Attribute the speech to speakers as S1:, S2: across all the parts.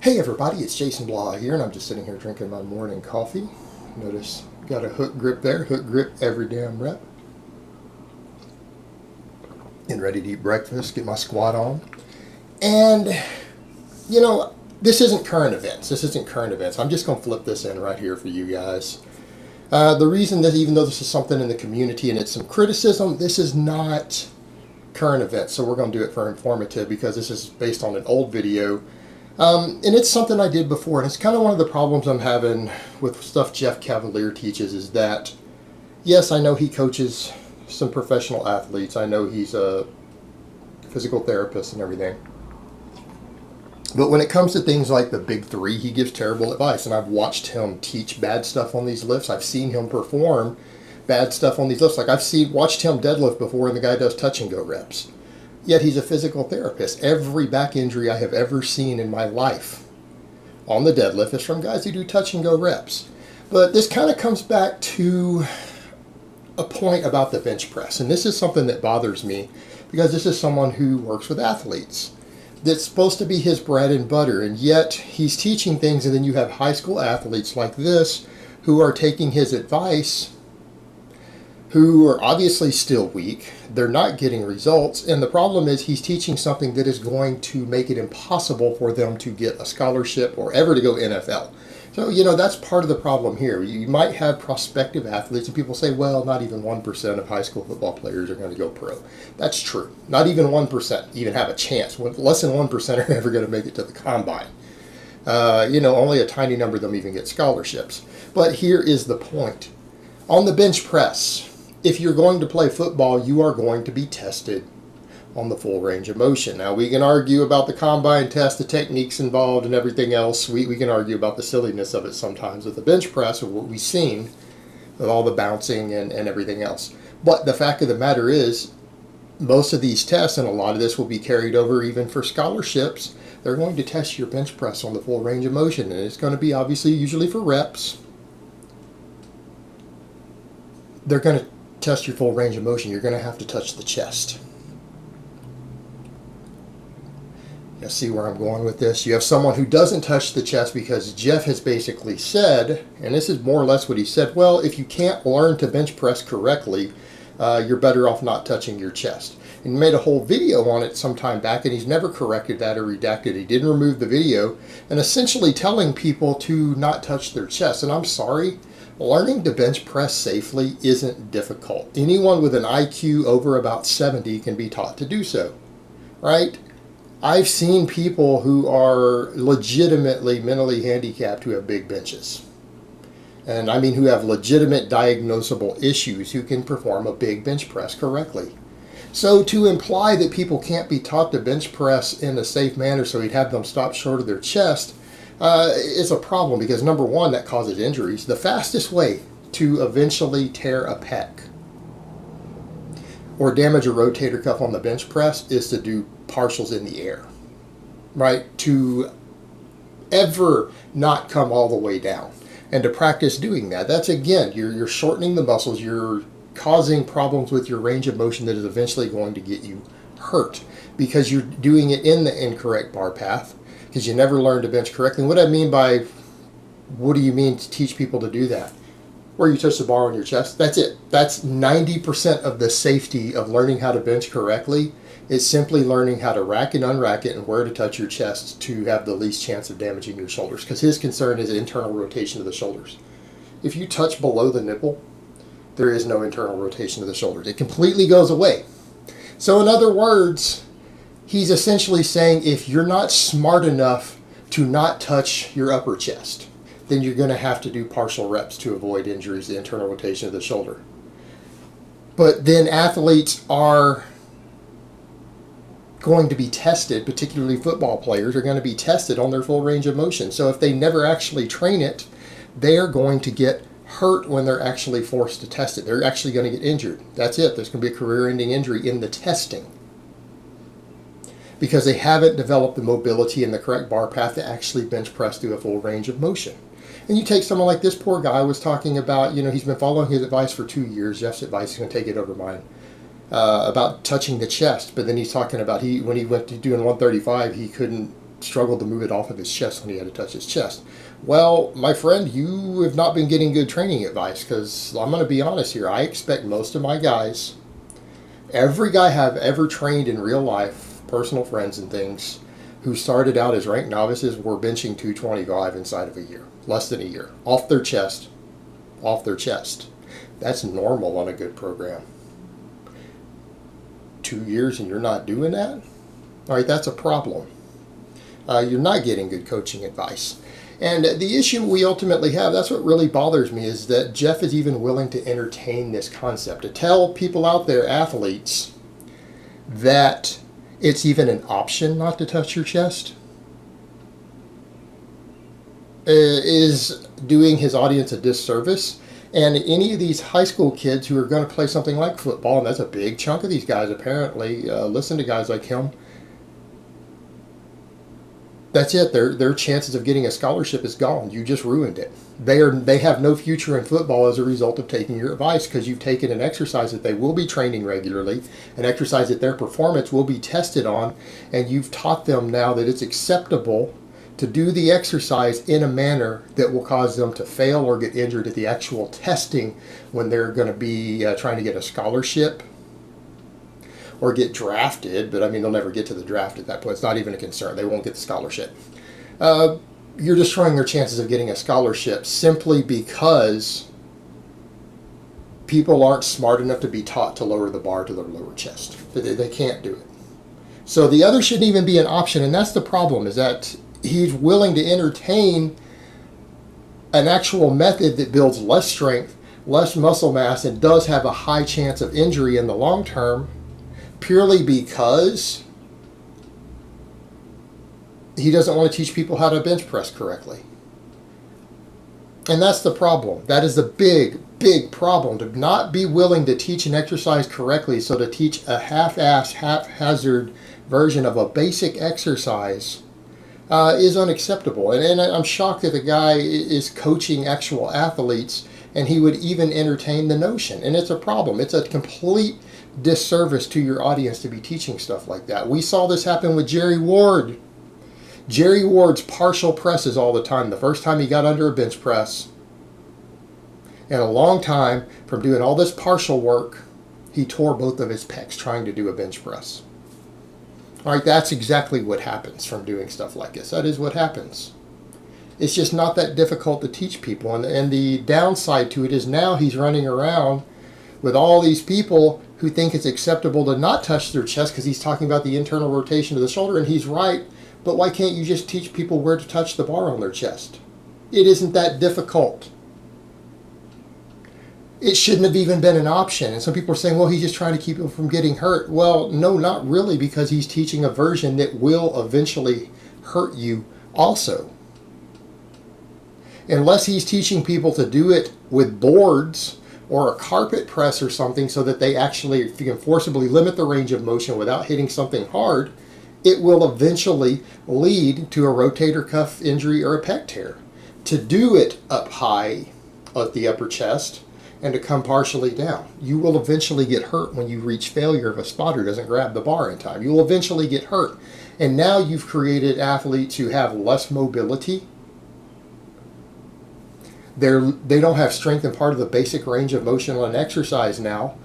S1: Hey everybody, it's Jason Blah here, and I'm just sitting here drinking my morning coffee. Notice, got a hook grip there, hook grip every damn rep. Getting ready to eat breakfast, get my squat on. And, this isn't current events. I'm just going to flip this in right here for you guys. The reason that even though this is something in the community and it's some criticism, this is not current events. So we're going to do it for informative because this is based on an old video. And it's something I did before, and it's kind of one of the problems I'm having with stuff Jeff Cavalier teaches is that, yes, I know he coaches some professional athletes. I know he's a physical therapist and everything. But when it comes to things like the big three, he gives terrible advice. And I've watched him teach bad stuff on these lifts. I've seen him perform bad stuff on these lifts. Like watched him deadlift before, and the guy does touch and go reps. Yet he's a physical therapist. Every back injury I have ever seen in my life on the deadlift is from guys who do touch and go reps. But this kind of comes back to a point about the bench press. And this is something that bothers me because this is someone who works with athletes. That's supposed to be his bread and butter. And yet he's teaching things, and then you have high school athletes like this who are taking his advice, who are obviously still weak. They're not getting results. And the problem is he's teaching something that is going to make it impossible for them to get a scholarship or ever to go NFL. So, that's part of the problem here. You might have prospective athletes, and people say, well, not even 1% of high school football players are going to go pro. That's true. Not even 1% even have a chance. Less than 1% are ever going to make it to the combine. Only a tiny number of them even get scholarships. But here is the point. On the bench press, if you're going to play football, you are going to be tested on the full range of motion. Now, we can argue about the combine test, the techniques involved, and everything else. We can argue about the silliness of it sometimes with the bench press, or what we've seen with all the bouncing and everything else. But the fact of the matter is, most of these tests, and a lot of this will be carried over even for scholarships, they're going to test your bench press on the full range of motion. And it's going to be obviously usually for reps. They're going to test your full range of motion. You're going to have to touch the chest. You see where I'm going with this? You have someone who doesn't touch the chest because Jeff has basically said, and this is more or less what he said, well, if you can't learn to bench press correctly, you're better off not touching your chest. And he made a whole video on it some time back, and he's never corrected that or redacted. He didn't remove the video, and essentially telling people to not touch their chest. And I'm sorry, learning to bench press safely isn't difficult. Anyone with an IQ over about 70 can be taught to do so, right? I've seen people who are legitimately mentally handicapped who have big benches. And I mean who have legitimate diagnosable issues who can perform a big bench press correctly. So to imply that people can't be taught to bench press in a safe manner so he'd have them stop short of their chest is a problem because, number one, that causes injuries. The fastest way to eventually tear a pec or damage a rotator cuff on the bench press is to do partials in the air, right? To ever not come all the way down. And to practice doing that, that's again, you're shortening the muscles, you're causing problems with your range of motion that is eventually going to get you hurt because you're doing it in the incorrect bar path because you never learned to bench correctly. And what I mean by, what do you mean to teach people to do that? Where you touch the bar on your chest, that's it. That's 90% of the safety of learning how to bench correctly. Is simply learning how to rack and unrack it and where to touch your chest to have the least chance of damaging your shoulders. Because his concern is internal rotation of the shoulders. If you touch below the nipple, there is no internal rotation of the shoulders. It completely goes away. So in other words, he's essentially saying if you're not smart enough to not touch your upper chest, then you're going to have to do partial reps to avoid injuries, the internal rotation of the shoulder. But then athletes are going to be tested, particularly football players are going to be tested on their full range of motion. So if they never actually train it, they're going to get hurt when they're actually forced to test it. They're actually going to get injured. That's it. There's going to be a career-ending injury in the testing because they haven't developed the mobility and the correct bar path to actually bench press through a full range of motion. And you take someone like this poor guy was talking about, he's been following his advice for 2 years. Jeff's advice is going to take it over mine. About touching the chest, but then he's talking about when he went to doing 135, he couldn't struggled to move it off of his chest when he had to touch his chest. Well, my friend, you have not been getting good training advice, because I'm going to be honest here. I expect most of my guys, every guy I've ever trained in real life, personal friends and things, who started out as ranked novices were benching 225 inside of a year, less than a year, off their chest, off their chest. That's normal on a good program. 2 years and you're not doing that? All right, that's a problem. You're not getting good coaching advice. And the issue we ultimately have, that's what really bothers me, is that Jeff is even willing to entertain this concept, to tell people out there, athletes, that it's even an option not to touch your chest, is doing his audience a disservice. And any of these high school kids who are going to play something like football, and that's a big chunk of these guys apparently, listen to guys like him, that's it. Their chances of getting a scholarship is gone. You just ruined it. They have no future in football as a result of taking your advice, because you've taken an exercise that they will be training regularly, an exercise that their performance will be tested on, and you've taught them now that it's acceptable to do the exercise in a manner that will cause them to fail or get injured at the actual testing when they're going to be trying to get a scholarship or get drafted. But I mean, they'll never get to the draft at that point. It's not even a concern. They won't get the scholarship. You're destroying their chances of getting a scholarship simply because people aren't smart enough to be taught to lower the bar to their lower chest. They can't do it. So the other shouldn't even be an option, and that's the problem, is that he's willing to entertain an actual method that builds less strength, less muscle mass, and does have a high chance of injury in the long term, purely because he doesn't want to teach people how to bench press correctly. And that's the problem. That is the big, big problem, to not be willing to teach an exercise correctly. So to teach a half-assed, haphazard version of a basic exercise is unacceptable. And I'm shocked that the guy is coaching actual athletes and he would even entertain the notion. And it's a problem. It's a complete disservice to your audience to be teaching stuff like that. We saw this happen with Jerry Ward. Jerry Ward's partial presses all the time. The first time he got under a bench press, in a long time, from doing all this partial work, he tore both of his pecs trying to do a bench press. All right, that's exactly what happens from doing stuff like this. That is what happens. It's just not that difficult to teach people. And the downside to it is now he's running around with all these people who think it's acceptable to not touch their chest because he's talking about the internal rotation of the shoulder, and he's right. But why can't you just teach people where to touch the bar on their chest? It isn't that difficult. It shouldn't have even been an option. And some people are saying, well, he's just trying to keep people from getting hurt. Well, no, not really, because he's teaching a version that will eventually hurt you also. Unless he's teaching people to do it with boards or a carpet press or something so that they actually, if you can forcibly limit the range of motion without hitting something hard, it will eventually lead to a rotator cuff injury or a pec tear. To do it up high at the upper chest and to come partially down, you will eventually get hurt when you reach failure if a spotter doesn't grab the bar in time. You will eventually get hurt. And now you've created athletes who have less mobility. They don't have strength in part of the basic range of motion on exercise now,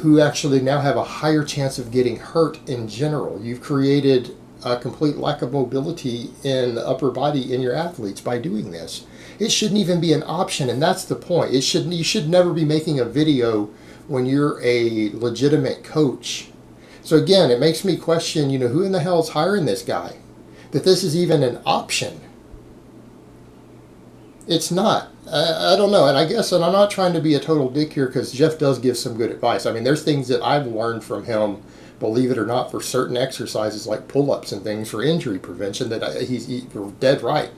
S1: who actually now have a higher chance of getting hurt in general. You've created a complete lack of mobility in the upper body in your athletes by doing this. It shouldn't even be an option, and that's the point. You should never be making a video when you're a legitimate coach. So again, it makes me question, who in the hell is hiring this guy? That this is even an option. It's not. I don't know, and I guess, and I'm not trying to be a total dick here, because Jeff does give some good advice. I mean, there's things that I've learned from him, believe it or not, for certain exercises like pull-ups and things for injury prevention that he's dead right.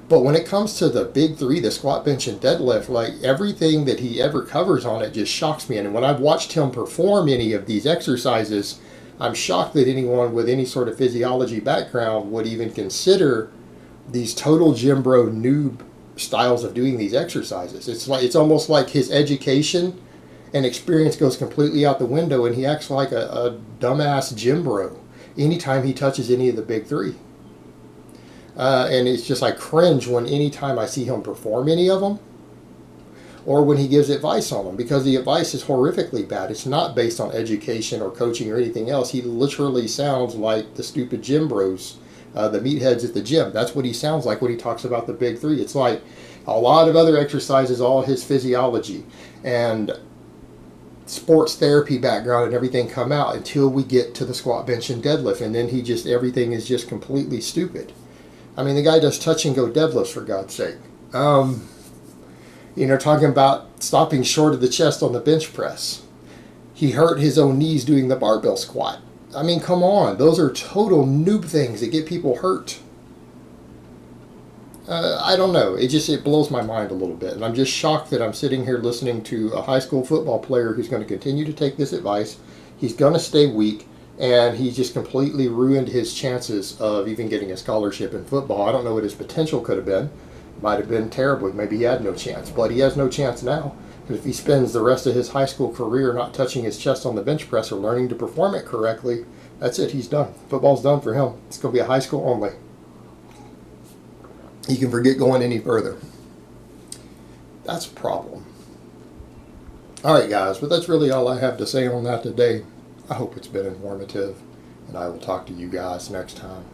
S1: But when it comes to the big three, the squat, bench, and deadlift, like everything that he ever covers on it just shocks me. And when I've watched him perform any of these exercises, I'm shocked that anyone with any sort of physiology background would even consider these total gym bro noob styles of doing these exercises. It's almost like his education and experience goes completely out the window, and he acts like a dumbass gym bro anytime he touches any of the big three. And it's just I cringe when anytime I see him perform any of them, or when he gives advice on them, because the advice is horrifically bad. It's not based on education or coaching or anything else. He literally sounds like the stupid gym bros, the meatheads at the gym. That's what he sounds like when he talks about the big three. It's like a lot of other exercises, all his physiology and sports therapy background and everything come out until we get to the squat, bench, and deadlift. And then everything is just completely stupid. I mean, the guy does touch and go deadlifts, for God's sake. Talking about stopping short of the chest on the bench press. He hurt his own knees doing the barbell squat. I mean, come on. Those are total noob things that get people hurt. I don't know. It blows my mind a little bit. And I'm just shocked that I'm sitting here listening to a high school football player who's going to continue to take this advice. He's going to stay weak. And he just completely ruined his chances of even getting a scholarship in football. I don't know what his potential could have been. Might have been terrible. Maybe he had no chance. But he has no chance now. Because if he spends the rest of his high school career not touching his chest on the bench press or learning to perform it correctly, that's it. He's done. Football's done for him. It's going to be a high school only. He can forget going any further. That's a problem. All right, guys. But that's really all I have to say on that today. I hope it's been informative. And I will talk to you guys next time.